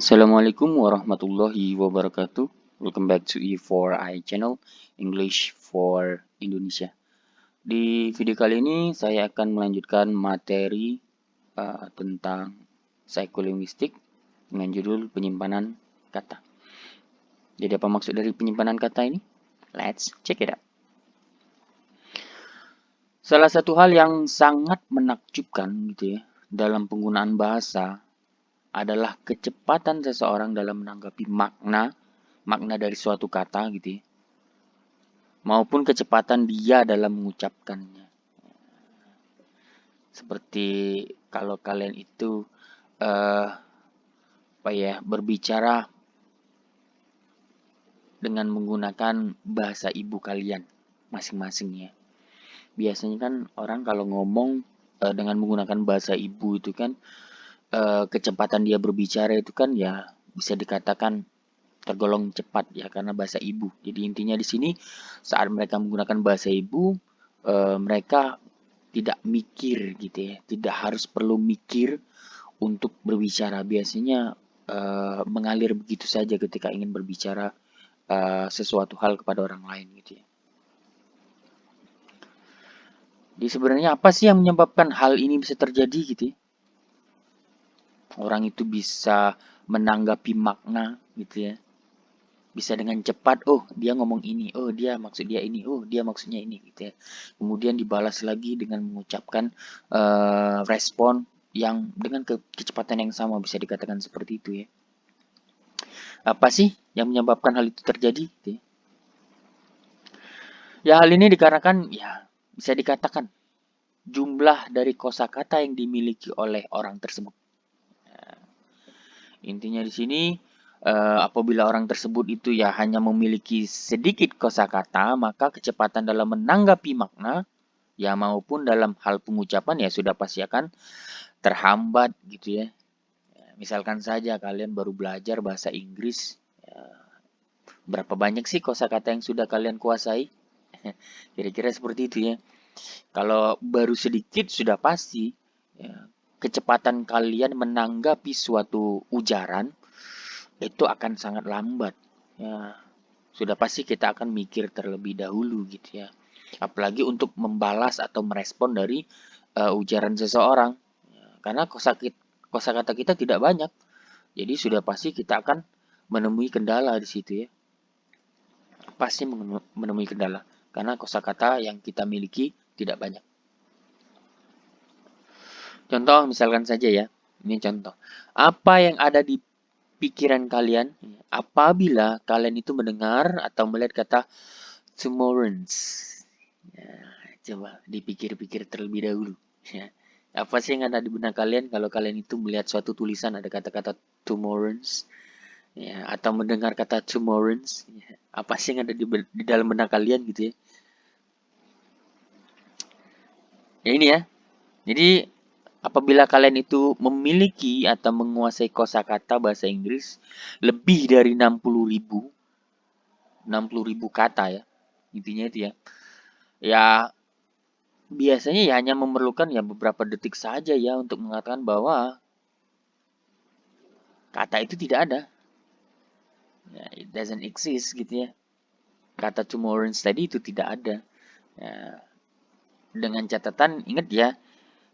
Assalamualaikum warahmatullahi wabarakatuh. Welcome back to E4I channel English for Indonesia. Di video kali ini saya akan melanjutkan materi tentang psikolinguistik dengan judul penyimpanan kata. Jadi apa maksud dari penyimpanan kata ini? Let's check it out. Salah satu hal yang sangat menakjubkan gitu ya dalam penggunaan bahasa adalah kecepatan seseorang dalam menanggapi makna dari suatu kata gitu ya, maupun kecepatan dia dalam mengucapkannya. Seperti kalau kalian itu berbicara dengan menggunakan bahasa ibu kalian masing-masing ya. Biasanya kan orang kalau ngomong dengan menggunakan bahasa ibu itu kan kecepatan dia berbicara itu kan ya bisa dikatakan tergolong cepat ya karena bahasa ibu. Jadi intinya di sini saat mereka menggunakan bahasa ibu, mereka tidak mikir gitu ya, tidak harus perlu mikir untuk berbicara. Biasanya mengalir begitu saja ketika ingin berbicara sesuatu hal kepada orang lain gitu ya. Jadi sebenarnya apa sih yang menyebabkan hal ini bisa terjadi gitu ya? Orang itu bisa menanggapi makna gitu ya. Bisa dengan cepat, oh dia ngomong ini, oh dia maksud dia ini, oh dia maksudnya ini gitu ya. Kemudian dibalas lagi dengan mengucapkan respon yang dengan kecepatan yang sama, bisa dikatakan seperti itu ya. Apa sih yang menyebabkan hal itu terjadi gitu ya? Ya hal ini dikarenakan ya bisa dikatakan jumlah dari kosakata yang dimiliki oleh orang tersebut. Intinya di sini apabila orang tersebut itu ya hanya memiliki sedikit kosakata, maka kecepatan dalam menanggapi makna ya maupun dalam hal pengucapan ya sudah pasti akan terhambat gitu ya. Misalkan saja kalian baru belajar bahasa Inggris, ya, berapa banyak sih kosakata yang sudah kalian kuasai? Kira-kira seperti itu ya. Kalau baru sedikit sudah pasti ya, kecepatan kalian menanggapi suatu ujaran itu akan sangat lambat. Ya, sudah pasti kita akan mikir terlebih dahulu gitu ya. Apalagi untuk membalas atau merespon dari ujaran seseorang. Ya, karena kosakata kita tidak banyak. Jadi sudah pasti kita akan menemui kendala di situ ya. Pasti menemui kendala karena kosakata yang kita miliki tidak banyak. Contoh misalkan saja ya. Ini contoh. Apa yang ada di pikiran kalian apabila kalian itu mendengar atau melihat kata tomorrows. Ya, coba dipikir-pikir terlebih dahulu. Ya. Apa sih yang ada di benak kalian kalau kalian itu melihat suatu tulisan ada kata-kata tomorrows? Ya, atau mendengar kata tomorrows? Ya. Apa sih yang ada di dalam benak kalian gitu ya? Ya ini ya. Jadi apabila kalian itu memiliki atau menguasai kosakata bahasa Inggris lebih dari 60.000 kata ya. Intinya itu ya. Ya biasanya ya hanya memerlukan ya beberapa detik saja ya untuk mengatakan bahwa kata itu tidak ada. Ya, it doesn't exist gitu ya. Kata tomorrows tadi itu tidak ada. Ya, dengan catatan ingat ya,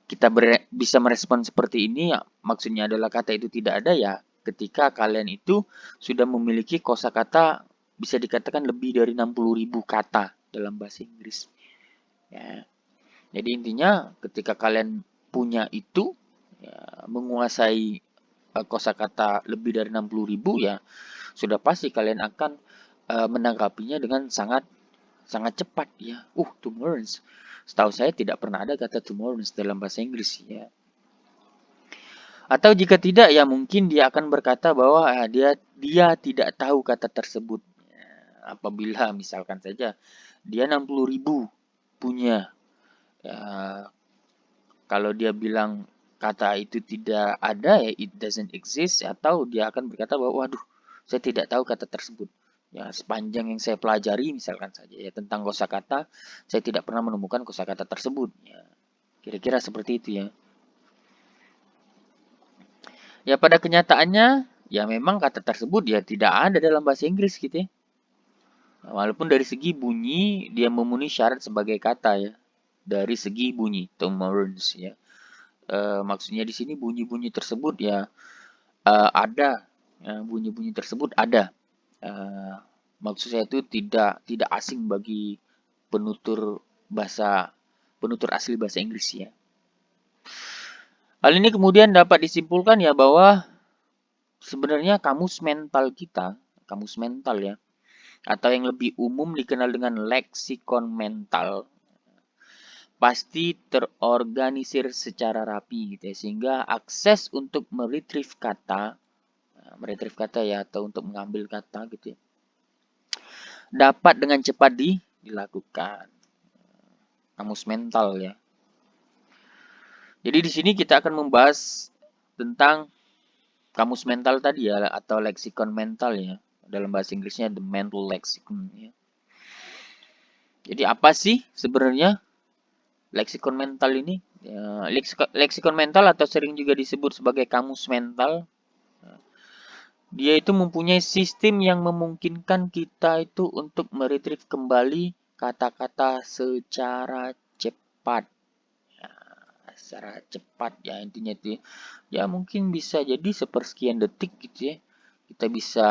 kita bisa merespon seperti ini ya, maksudnya adalah kata itu tidak ada ya ketika kalian itu sudah memiliki kosakata bisa dikatakan lebih dari 60.000 kata dalam bahasa Inggris. Ya. Jadi intinya ketika kalian punya itu ya, menguasai kosakata lebih dari 60.000 ya sudah pasti kalian akan menanggapinya dengan sangat sangat cepat ya. Tomorrows. Setahu saya tidak pernah ada kata tomorrows dalam bahasa Inggris ya. Atau jika tidak ya mungkin dia akan berkata bahwa dia tidak tahu kata tersebut. Ya, apabila misalkan saja dia 60.000 punya. Ya, kalau dia bilang kata itu tidak ada ya it doesn't exist atau dia akan berkata bahwa waduh saya tidak tahu kata tersebut. Ya, sepanjang yang saya pelajari misalkan saja ya tentang kosakata, saya tidak pernah menemukan kosakata tersebut. Ya, kira-kira seperti itu ya. Ya pada kenyataannya ya memang kata tersebut ya tidak ada dalam bahasa Inggris gitu ya. Walaupun dari segi bunyi dia memenuhi syarat sebagai kata ya. Dari segi bunyi, tomorrows ya. Maksudnya di sini bunyi-bunyi tersebut ya ada. Bunyi-bunyi tersebut ada. Eh, Maksud saya itu tidak asing bagi penutur penutur asli bahasa Inggris ya. Hal ini kemudian dapat disimpulkan ya bahwa sebenarnya kamus mental ya, atau yang lebih umum dikenal dengan leksikon mental, pasti terorganisir secara rapi gitu ya, sehingga akses untuk meretrieve kata ya, atau untuk mengambil kata gitu ya, dapat dengan cepat dilakukan. Kamus mental ya. Jadi di sini kita akan membahas tentang kamus mental tadi ya, atau leksikon mental ya. Dalam bahasa Inggrisnya the mental lexicon ya. Jadi apa sih sebenarnya leksikon mental ini? Ya, leksikon mental atau sering juga disebut sebagai kamus mental, dia itu mempunyai sistem yang memungkinkan kita itu untuk meretrieve kembali kata-kata secara cepat. Ya, secara cepat ya intinya itu. Ya mungkin bisa jadi sepersekian detik gitu ya. Kita bisa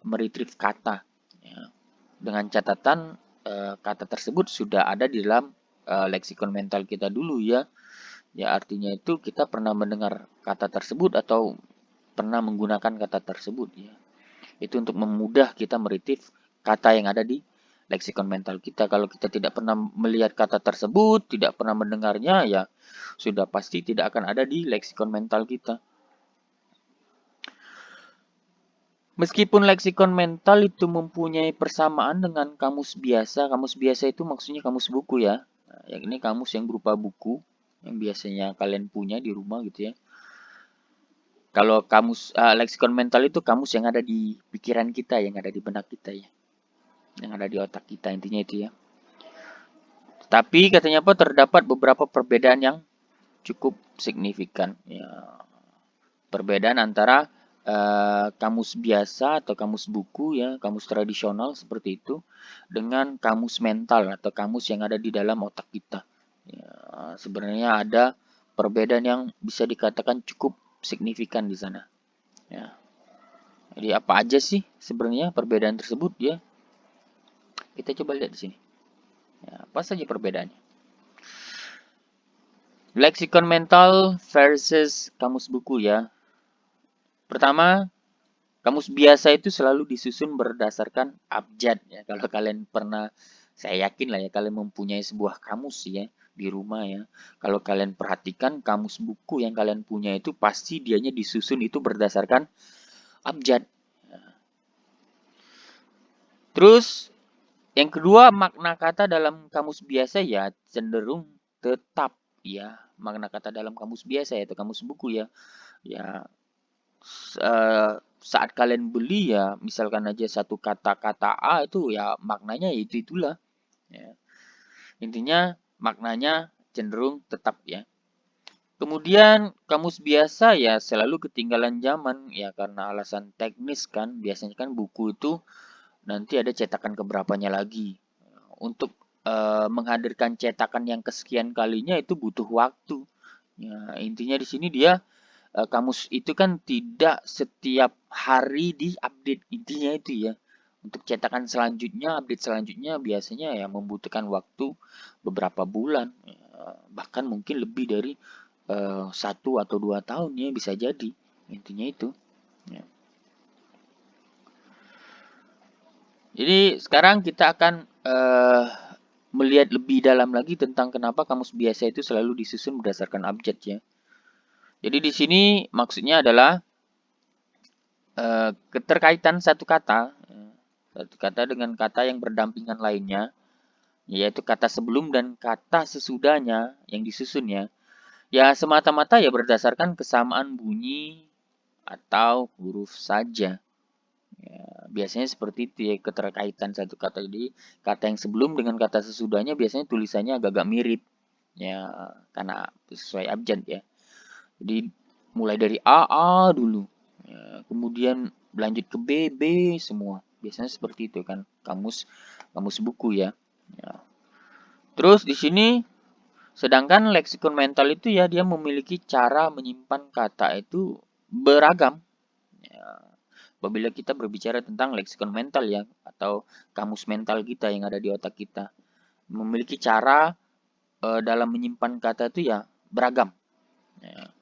meretrieve kata. Ya. Dengan catatan kata tersebut sudah ada di dalam leksikon mental kita dulu ya. Ya artinya itu kita pernah mendengar kata tersebut atau pernah menggunakan kata tersebut ya. Itu untuk memudah kita meretrieve kata yang ada di leksikon mental kita. Kalau kita tidak pernah melihat kata tersebut, tidak pernah mendengarnya, ya sudah pasti tidak akan ada di leksikon mental kita. Meskipun leksikon mental itu mempunyai persamaan dengan kamus biasa itu maksudnya kamus buku ya. Yang ini kamus yang berupa buku yang biasanya kalian punya di rumah gitu ya. Kalau leksikon mental itu kamus yang ada di pikiran kita, yang ada di benak kita ya. Yang ada di otak kita intinya itu ya. Tapi katanya apa, terdapat beberapa perbedaan yang cukup signifikan ya. Perbedaan antara kamus biasa atau kamus buku ya, kamus tradisional seperti itu, dengan kamus mental atau kamus yang ada di dalam otak kita. Ya, sebenarnya ada perbedaan yang bisa dikatakan cukup signifikan di sana. Ya. Jadi apa aja sih sebenarnya perbedaan tersebut ya? Kita coba lihat di sini. Ya, apa saja perbedaannya? Leksikon mental versus kamus buku ya. Pertama, kamus biasa itu selalu disusun berdasarkan abjad ya. Kalau kalian pernah, saya yakin lah ya, kalian mempunyai sebuah kamus ya di rumah ya. Kalau kalian perhatikan kamus buku yang kalian punya itu pasti dianya disusun itu berdasarkan abjad. Terus yang kedua, makna kata dalam kamus biasa ya cenderung tetap ya. Makna kata dalam kamus biasa ya, atau kamus buku ya. Ya, saat kalian beli ya, misalkan aja satu kata-kata A itu ya maknanya itulah. Ya. Intinya maknanya cenderung tetap ya. Kemudian kamus biasa ya selalu ketinggalan zaman ya karena alasan teknis kan. Biasanya kan buku itu nanti ada cetakan keberapanya lagi. Untuk menghadirkan cetakan yang kesekian kalinya itu butuh waktu. Ya, intinya di sini dia kamus itu kan tidak setiap hari diupdate, intinya itu ya. Untuk cetakan selanjutnya, update selanjutnya biasanya ya membutuhkan waktu beberapa bulan, bahkan mungkin lebih dari 1 atau 2 tahun ya bisa jadi. Intinya itu. Ya. Jadi sekarang kita akan melihat lebih dalam lagi tentang kenapa kamus biasa itu selalu disusun berdasarkan abjad ya. Jadi di sini maksudnya adalah keterkaitan satu kata dengan kata yang berdampingan lainnya, yaitu kata sebelum dan kata sesudahnya yang disusunnya, ya semata-mata ya berdasarkan kesamaan bunyi atau huruf saja. Ya, biasanya seperti itu ya keterkaitan satu kata. Jadi kata yang sebelum dengan kata sesudahnya biasanya tulisannya agak-agak mirip, ya karena sesuai abjad ya. Jadi mulai dari A dulu. Ya, kemudian lanjut ke B, B semua. Biasanya seperti itu kan, kamus buku ya. Ya. Terus di sini sedangkan leksikon mental itu ya dia memiliki cara menyimpan kata itu beragam. Ya. Apabila kita berbicara tentang leksikon mental ya atau kamus mental kita yang ada di otak kita, memiliki cara dalam menyimpan kata itu ya beragam. Ya.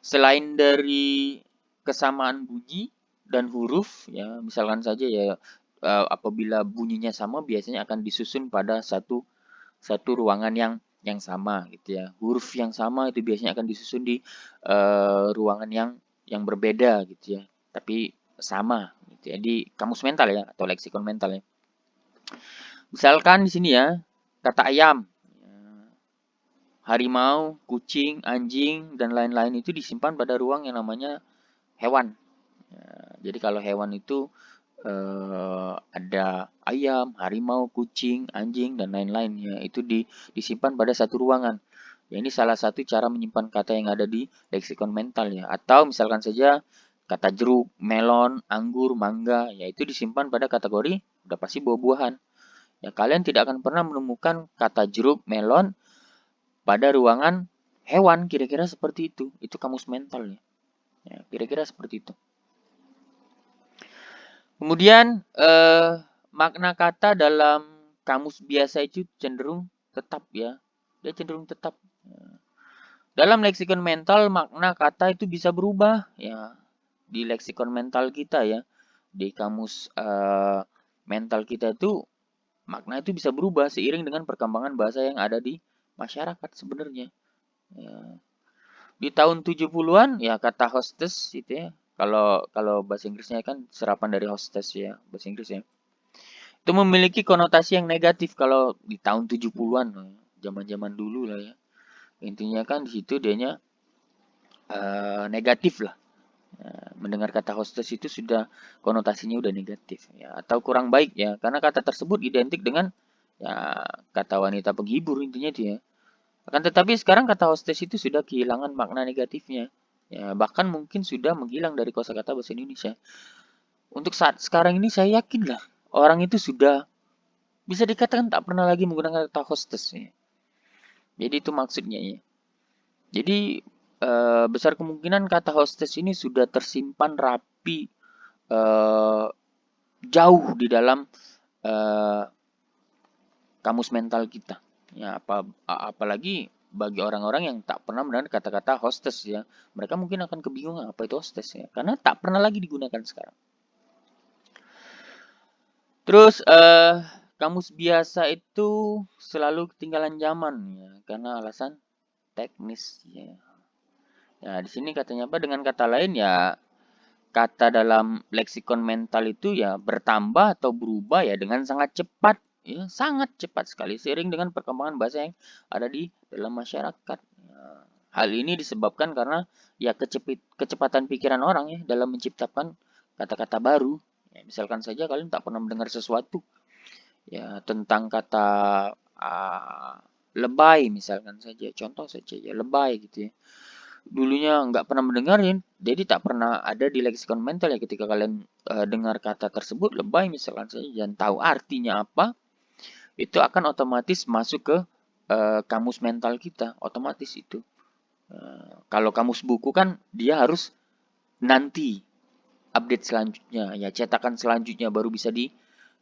Selain dari kesamaan bunyi dan huruf, ya misalkan saja ya apabila bunyinya sama biasanya akan disusun pada satu ruangan yang sama gitu ya. Huruf yang sama itu biasanya akan disusun di ruangan yang berbeda gitu ya. Tapi sama gitu ya di kamus mental ya atau leksikon mental ya. Misalkan di sini ya kata ayam, harimau, kucing, anjing, dan lain-lain itu disimpan pada ruang yang namanya hewan. Ya, jadi kalau hewan itu ada ayam, harimau, kucing, anjing, dan lain-lain ya itu disimpan pada satu ruangan. Ya, ini salah satu cara menyimpan kata yang ada di leksikon mental ya. Atau misalkan saja kata jeruk, melon, anggur, mangga, ya itu disimpan pada kategori udah pasti buah-buahan. Ya, kalian tidak akan pernah menemukan kata jeruk, melon pada ruangan hewan, kira-kira seperti itu. Itu kamus mental ya. Ya, kira-kira seperti itu. Kemudian makna kata dalam kamus biasa itu cenderung tetap ya. Dia cenderung tetap. Dalam leksikon mental makna kata itu bisa berubah ya. Di leksikon mental kita ya. Di kamus mental kita itu makna itu bisa berubah seiring dengan perkembangan bahasa yang ada di masyarakat sebenarnya. Ya. Di tahun 70-an ya kata hostess itu ya. Kalau bahasa Inggrisnya kan serapan dari hostess ya, bahasa Inggris ya. Itu memiliki konotasi yang negatif kalau di tahun 70-an, zaman-zaman dulu lah ya. Intinya kan di situ dianya negatif lah. Mendengar kata hostess itu sudah konotasinya udah negatif ya atau kurang baik ya karena kata tersebut identik dengan ya kata wanita penghibur intinya dia. Akan tetapi sekarang kata hostess itu sudah kehilangan makna negatifnya. Ya, bahkan mungkin sudah menghilang dari kosakata bahasa Indonesia. Untuk saat sekarang ini saya yakin lah orang itu sudah bisa dikatakan tak pernah lagi menggunakan kata hostess ya. Jadi itu maksudnya ya. Jadi besar kemungkinan kata hostess ini sudah tersimpan rapi jauh di dalam kamus mental kita. Ya, apalagi bagi orang-orang yang tak pernah mendengar kata-kata hostess ya, mereka mungkin akan kebingungan apa itu hostess ya, karena tak pernah lagi digunakan sekarang. Terus kamus biasa itu selalu ketinggalan zaman ya, karena alasan teknis ya. Ya, di sini katanya apa? Dengan kata lain ya, kata dalam leksikon mental itu ya bertambah atau berubah ya dengan sangat cepat. Ya, sangat cepat sekali seiring dengan perkembangan bahasa yang ada di dalam masyarakat. Ya, hal ini disebabkan karena ya kecepatan pikiran orang ya dalam menciptakan kata-kata baru. Ya, misalkan saja kalian tak pernah mendengar sesuatu ya tentang kata lebay misalkan saja, contoh saja ya lebay gitu ya. Dulunya nggak pernah mendengarin, jadi tak pernah ada di leksikon mental ya ketika kalian dengar kata tersebut lebay misalkan saja dan tahu artinya apa, itu akan otomatis masuk ke kamus mental kita, otomatis itu. Kalau kamus buku kan dia harus nanti update selanjutnya, ya cetakan selanjutnya baru bisa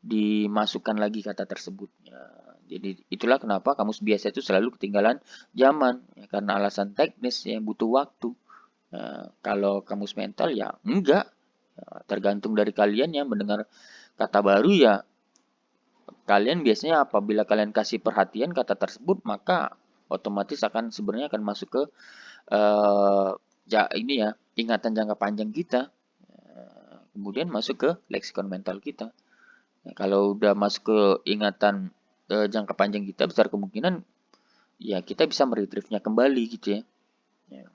dimasukkan lagi kata tersebut. Ya, jadi itulah kenapa kamus biasa itu selalu ketinggalan zaman, ya, karena alasan teknis yang butuh waktu. Kalau kamus mental ya enggak, ya, tergantung dari kalian yang mendengar kata baru ya. Kalian biasanya apabila kalian kasih perhatian kata tersebut maka otomatis akan sebenarnya akan masuk ke ini ya ingatan jangka panjang kita. Kemudian masuk ke leksikon mental kita. Ya, kalau udah masuk ke ingatan jangka panjang kita, besar kemungkinan ya kita bisa meretrieve-nya kembali gitu ya. Ya.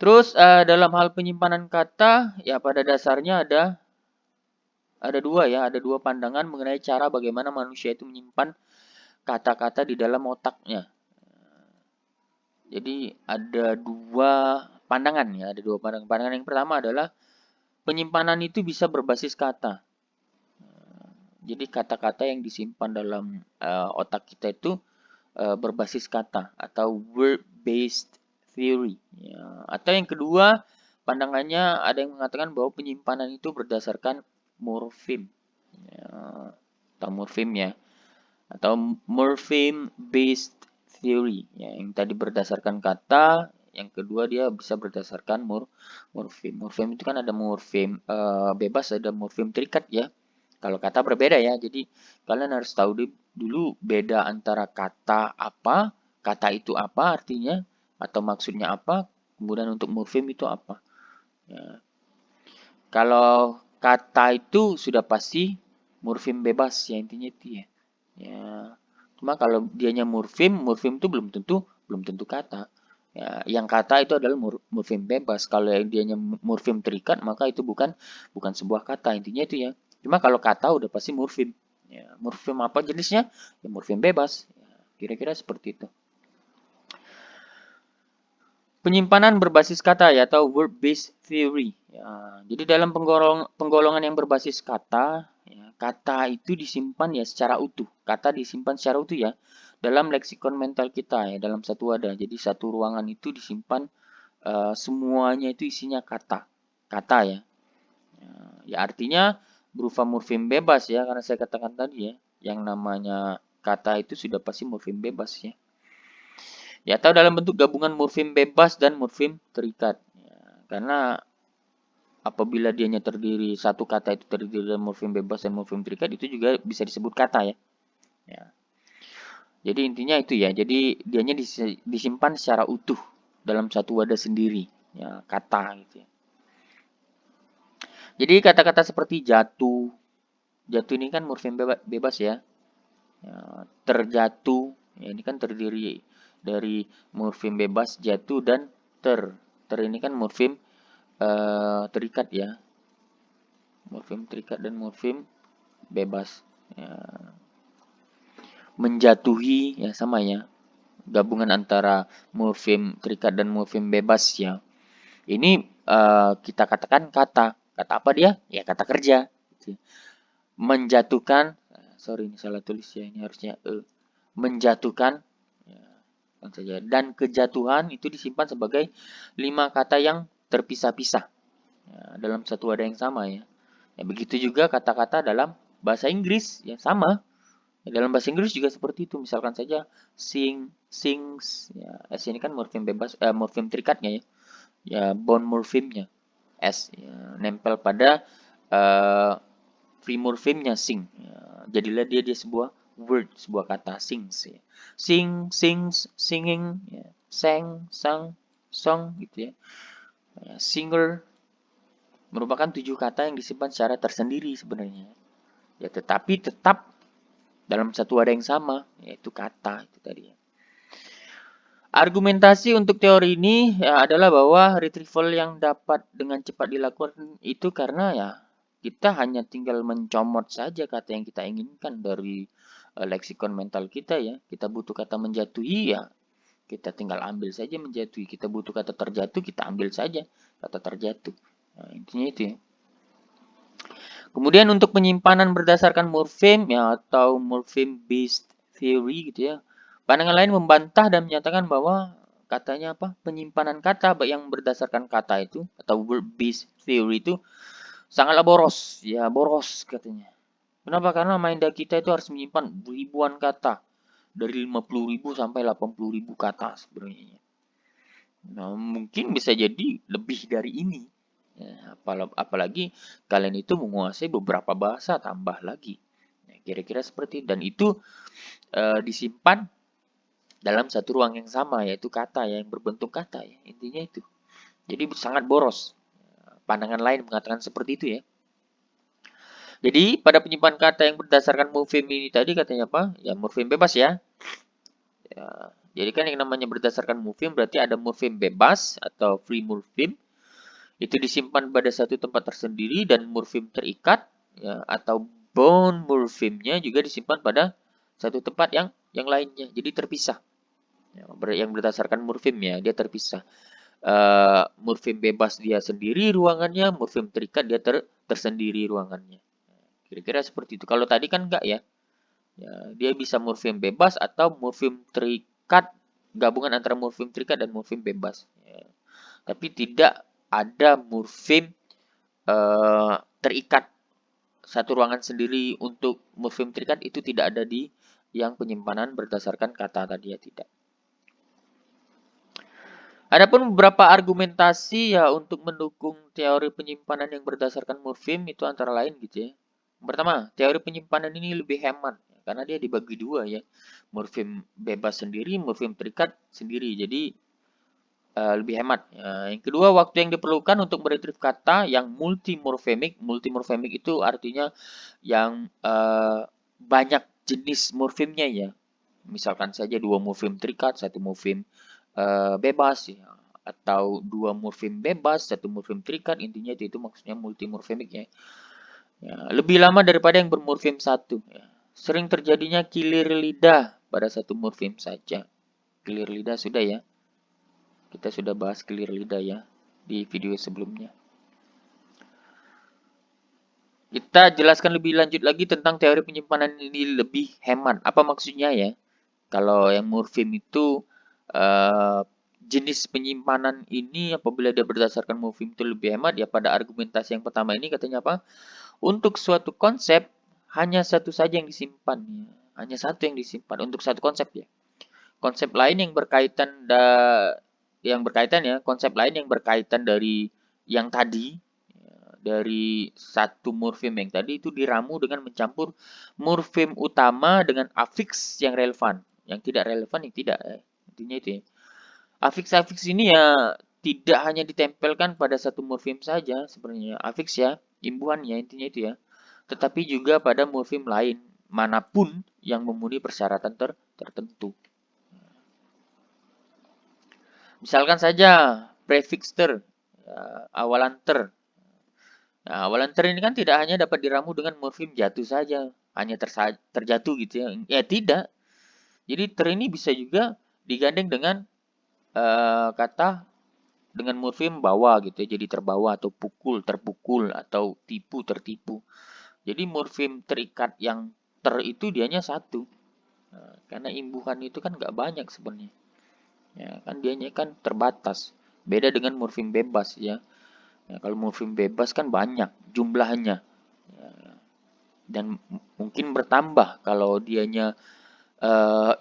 Terus dalam hal penyimpanan kata, ya pada dasarnya ada dua ya, ada dua pandangan mengenai cara bagaimana manusia itu menyimpan kata-kata di dalam otaknya. Jadi ada dua pandangan ya, ada dua pandangan. Pandangan yang pertama adalah penyimpanan itu bisa berbasis kata. Jadi kata-kata yang disimpan dalam otak kita itu berbasis kata atau word-based theory. Ya. Atau yang kedua, pandangannya ada yang mengatakan bahwa penyimpanan itu berdasarkan morfem. Ya, atau morfem ya. Atau morpheme-based theory. Ya, yang tadi berdasarkan kata, yang kedua dia bisa berdasarkan morfem. Morfem itu kan ada morfem bebas, ada morfem terikat ya. Kalau kata berbeda ya, jadi kalian harus tahu dulu beda antara kata apa, kata itu apa artinya, atau maksudnya apa, kemudian untuk morfem itu apa. Ya. Kalau kata itu sudah pasti morfem bebas ya, intinya itu ya. Ya. Cuma kalau dianya morfem itu belum tentu kata. Ya, yang kata itu adalah morfem bebas. Kalau yang dianya morfem terikat, maka itu bukan sebuah kata. Intinya itu ya. Cuma kalau kata udah pasti morfem. Ya, morfem apa jenisnya? Ya, morfem bebas. Ya, kira-kira seperti itu. Penyimpanan berbasis kata ya, atau word-based theory. Ya, jadi dalam penggolongan yang berbasis kata, ya, kata itu disimpan ya secara utuh. Kata disimpan secara utuh ya dalam leksikon mental kita ya, dalam satu wadah. Jadi satu ruangan itu disimpan semuanya itu isinya kata. Kata ya. Ya artinya berupa morfem bebas ya, karena saya katakan tadi ya, yang namanya kata itu sudah pasti morfem bebas ya. Ya, atau dalam bentuk gabungan morfem bebas dan morfem terikat. Ya, karena apabila dianya terdiri, satu kata itu terdiri dari morfem bebas dan morfem terikat, itu juga bisa disebut kata ya. Ya. Jadi intinya itu ya, jadi dianya disimpan secara utuh dalam satu wadah sendiri. Ya, kata gitu ya. Jadi kata-kata seperti jatuh, jatuh ini kan morfem bebas ya. Ya, terjatuh, ya ini kan terdiri dari morfem bebas, jatuh dan ter. Ter ini kan morfem terikat ya. Morfem terikat dan morfem bebas. Ya. Menjatuhi ya sama ya. Gabungan antara morfem terikat dan morfem bebas ya. Ini kita katakan kata. Kata apa dia? Ya kata kerja. Menjatuhkan, sorry ini salah tulis ya, ini harusnya menjatuhkan saja. Dan kejatuhan itu disimpan sebagai 5 kata yang terpisah-pisah ya, dalam satu wadah yang sama ya. Ya begitu juga kata-kata dalam bahasa Inggris ya sama. Ya, dalam bahasa Inggris juga seperti itu. Misalkan saja sing, sings ya. S ini kan morfem bebas, morfem terikatnya ya. Ya bond morfemnya S ya, nempel pada free morfemnya sing. Ya, jadilah dia sebuah word, sebuah kata sings ya. Sing, sings, singing, ya. Sang, sang, song gitu ya. Ya, singer merupakan 7 kata yang disimpan secara tersendiri sebenarnya. Ya, tetapi tetap dalam satu wadah yang sama, yaitu kata itu tadi ya. Argumentasi untuk teori ini ya, adalah bahwa retrieval yang dapat dengan cepat dilakukan itu karena ya kita hanya tinggal mencomot saja kata yang kita inginkan dari leksikon mental kita ya. Kita butuh kata menjatuhi ya, kita tinggal ambil saja menjatuhi. Kita butuh kata terjatuh, kita ambil saja kata terjatuh. Nah, intinya itu ya. Kemudian untuk penyimpanan berdasarkan morfem ya atau morpheme based theory gitu ya. Pandangan lain membantah dan menyatakan bahwa katanya apa? Penyimpanan kata yang berdasarkan kata itu atau word based theory itu sangatlah boros. Ya, boros katanya. Kenapa? Karena minda kita itu harus menyimpan ribuan kata. Dari 50.000 sampai 80.000 kata sebenarnya. Nah, mungkin bisa jadi lebih dari ini. Ya, apalagi kalian itu menguasai beberapa bahasa tambah lagi. Ya, kira-kira seperti itu. Dan itu disimpan dalam satu ruang yang sama, yaitu kata yang berbentuk kata. Ya. Intinya itu. Jadi sangat boros. Pandangan lain mengatakan seperti itu ya. Jadi pada penyimpan kata yang berdasarkan morfem ini tadi katanya apa? Ya morfem bebas ya. Ya, jadi kan yang namanya berdasarkan morfem berarti ada morfem bebas atau free morfem. Itu disimpan pada satu tempat tersendiri dan morfem terikat ya, atau bond morfemnya juga disimpan pada satu tempat yang lainnya. Jadi terpisah. Ya, yang berdasarkan morfem ya, dia terpisah. morfem bebas dia sendiri ruangannya, morfem terikat dia tersendiri ruangannya. Kira-kira seperti itu. Kalau tadi kan enggak ya. Ya, dia bisa morfem bebas atau morfem terikat, gabungan antara morfem terikat dan morfem bebas. Ya. Tapi tidak ada morfem terikat satu ruangan sendiri untuk morfem terikat, itu tidak ada di yang penyimpanan berdasarkan kata tadi ya, tidak. Adapun beberapa argumentasi ya untuk mendukung teori penyimpanan yang berdasarkan morfem itu antara lain gitu ya. Pertama, teori penyimpanan ini lebih hemat karena dia dibagi dua ya. Morfem bebas sendiri, morfem terikat sendiri. Jadi lebih hemat. Yang kedua, waktu yang diperlukan untuk meretrieve kata yang multimorfemik. Multimorfemik itu artinya yang banyak jenis morfemnya ya. Misalkan saja dua morfem terikat, satu morfem bebas ya. Atau dua morfem bebas, satu morfem terikat. Intinya itu maksudnya multimorfemik ya. Ya, lebih lama daripada yang bermorfem satu. Ya. Sering terjadinya kilir lidah pada satu morfem saja. Kilir lidah sudah ya. Kita sudah bahas kilir lidah ya di video sebelumnya. Kita jelaskan lebih lanjut lagi tentang teori penyimpanan ini lebih hemat. Apa maksudnya ya? Kalau yang morfem itu jenis penyimpanan ini apabila dia berdasarkan morfem itu lebih hemat ya, pada argumentasi yang pertama ini katanya apa? Untuk suatu konsep hanya satu saja yang disimpan ya. Hanya satu yang disimpan untuk satu konsep ya. Konsep lain yang berkaitan ya, konsep lain yang berkaitan dari yang tadi ya, dari satu morfem yang tadi itu diramu dengan mencampur morfem utama dengan afiks yang relevan. Yang tidak relevan yang tidak ya. Intinya itu ya. Afiks-afiks ini ya tidak hanya ditempelkan pada satu morfem saja sebenarnya. Afiks ya, imbuhan ya, intinya itu ya. Tetapi juga pada morfem lain manapun yang memenuhi persyaratan tertentu. Misalkan saja prefix ter, ya, awalan ter. Nah, awalan ter ini kan tidak hanya dapat diramu dengan morfem jatuh saja, hanya terjatuh gitu ya. Ya tidak. Jadi ter ini bisa juga digandeng dengan kata dengan morfem bawa gitu ya, jadi terbawa atau pukul, terpukul atau tipu, tertipu. Jadi morfem terikat yang ter itu dianya satu. Nah, karena imbuhan itu kan nggak banyak sebenarnya. Ya, kan dianya kan terbatas. Beda dengan morfem bebas ya. Ya, kalau morfem bebas kan banyak jumlahnya. Ya, dan mungkin bertambah kalau dianya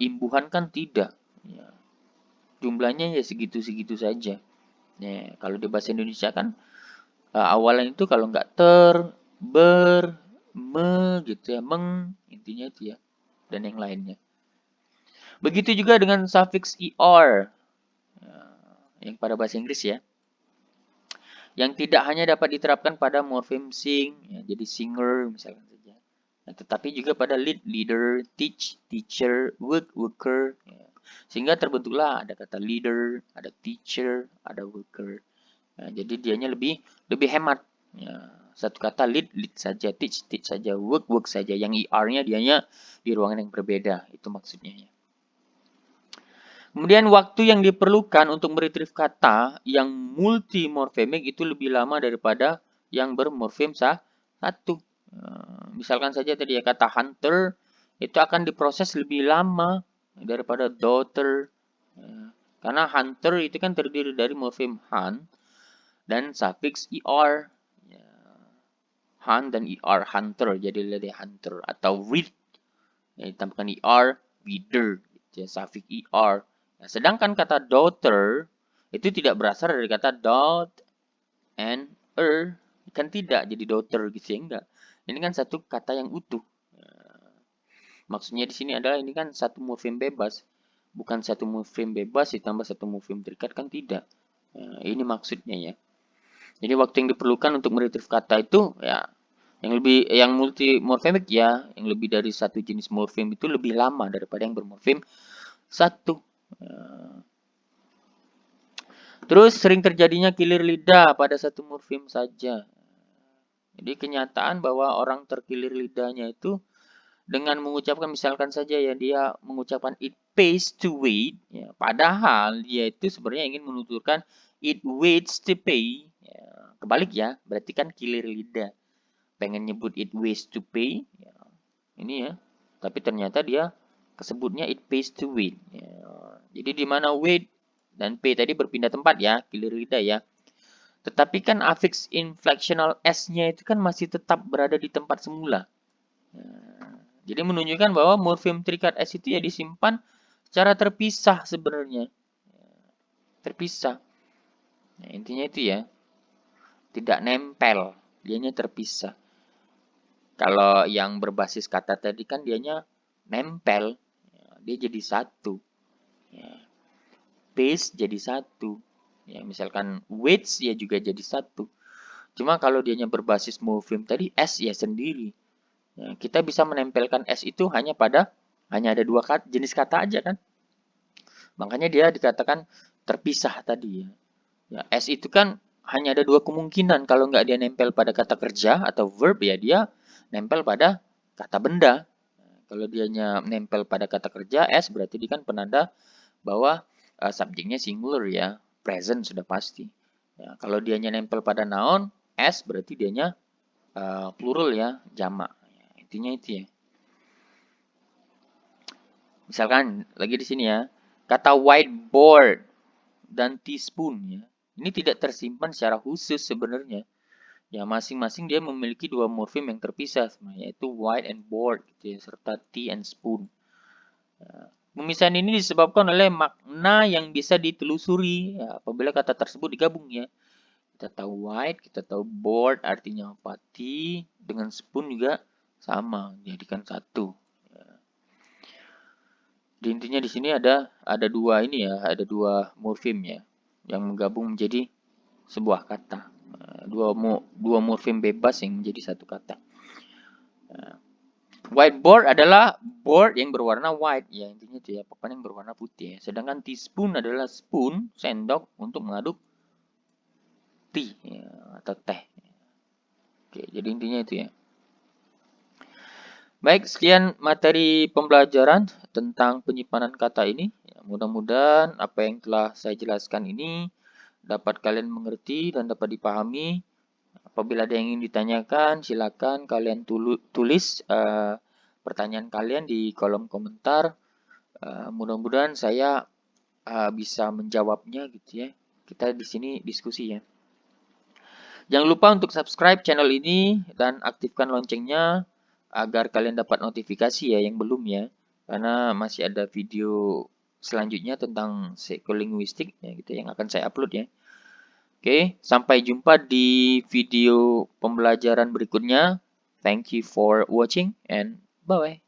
imbuhan kan tidak. Ya, jumlahnya ya segitu-segitu saja. Ya, kalau di bahasa Indonesia kan awalan itu kalau nggak ter, ber, me gitu ya, meng, intinya itu ya, dan yang lainnya. Begitu juga dengan suffix er, yang pada bahasa Inggris ya, yang tidak hanya dapat diterapkan pada morfem sing, ya, jadi singer misalkan saja, nah, tetapi juga pada lead, leader, teach, teacher, work, worker, ya. Sehingga terbentuklah ada kata leader, ada teacher, ada worker. Nah, jadi dianya lebih hemat. Ya, satu kata lead, lead saja, teach, teach saja, work, work saja. Yang er-nya dianya di ruangan yang berbeda. Itu maksudnya. Kemudian waktu yang diperlukan untuk meretrieve kata yang multimorfemik itu lebih lama daripada yang bermorfem satu. Misalkan saja tadi ya kata hunter itu akan diproses lebih lama daripada daughter. Karena hunter itu kan terdiri dari morfem hunt dan suffix er, ya, hunt dan er, hunter, jadi dari hunter. Atau read, ya, ditambahkan er, reader, ya, suffix er. Nah, sedangkan kata daughter itu tidak berasal dari kata dot and kan tidak jadi daughter gitu ya, enggak. Ini kan satu kata yang utuh. Maksudnya di sini adalah ini kan satu morfem bebas, bukan satu morfem bebas ditambah satu morfem terikat, kan tidak. Nah, ini maksudnya ya. Jadi waktu yang diperlukan untuk meretrieve kata itu ya yang multimorfemik ya, yang lebih dari satu jenis morfem itu lebih lama daripada yang bermorfem satu. Terus sering terjadinya kilir lidah pada satu morfem saja. Jadi kenyataan bahwa orang terkilir lidahnya itu dengan mengucapkan misalkan saja ya dia mengucapkan it pays to wait ya, padahal dia itu sebenarnya ingin menuturkan it waits to pay. Ya, kebalik ya, berarti kan kilir lidah. Pengen nyebut it waits to pay, ya, ini ya. Tapi ternyata dia kesebutnya it pays to wait. Ya, jadi di mana wait dan pay tadi berpindah tempat ya, kilir lidah ya. Tetapi kan affix inflectional S-nya itu kan masih tetap berada di tempat semula. Jadi menunjukkan bahwa morfem terikat S itu ya disimpan secara terpisah sebenarnya. Terpisah. Nah, intinya itu ya. Tidak nempel. Dianya terpisah. Kalau yang berbasis kata tadi kan dianya nempel. Dia jadi satu. Base jadi satu. Ya, misalkan weights ya juga jadi satu. Cuma kalau dianya berbasis morfem tadi S ya sendiri. Ya, kita bisa menempelkan S itu hanya ada dua jenis kata aja kan. Makanya dia dikatakan terpisah tadi ya. Ya, S itu kan hanya ada dua kemungkinan. Kalau nggak dia nempel pada kata kerja atau verb ya dia nempel pada kata benda. Kalau dianya nempel pada kata kerja S berarti dia kan penanda bahwa subjeknya singular ya, present sudah pasti. Ya, kalau dianya nempel pada noun S berarti dianya plural ya, jamak. Ya, intinya itu ya. Misalkan lagi di sini ya, kata whiteboard dan teaspoon ya. Ini tidak tersimpan secara khusus sebenarnya. Ya, masing-masing dia memiliki dua morfem yang terpisah, yaitu white and board gitu ya, serta tea and spoon. Ya, pemisahan ini disebabkan oleh makna yang bisa ditelusuri ya, apabila kata tersebut digabung ya. Kita tahu white, kita tahu board artinya apa, tea dengan spoon juga sama, jadikan satu. Intinya di sini ada dua ini ya, ada dua morfem ya yang menggabung menjadi sebuah kata. Dua morfem bebas yang menjadi satu kata. Whiteboard adalah board yang berwarna white ya, intinya itu ya, papan yang berwarna putih ya. Sedangkan teaspoon adalah spoon, sendok untuk mengaduk tea ya, atau teh. Oke, jadi intinya itu ya. Baik, sekian materi pembelajaran tentang penyimpanan kata ini. Ya, mudah-mudahan apa yang telah saya jelaskan ini dapat kalian mengerti dan dapat dipahami. Apabila ada yang ingin ditanyakan, silakan kalian tulis pertanyaan kalian di kolom komentar. Mudah-mudahan saya bisa menjawabnya gitu ya. Kita di sini diskusi ya. Jangan lupa untuk subscribe channel ini dan aktifkan loncengnya agar kalian dapat notifikasi ya yang belum ya. Karena masih ada video selanjutnya tentang psikolinguistik ya gitu yang akan saya upload ya. Oke, sampai jumpa di video pembelajaran berikutnya. Thank you for watching and bye-bye.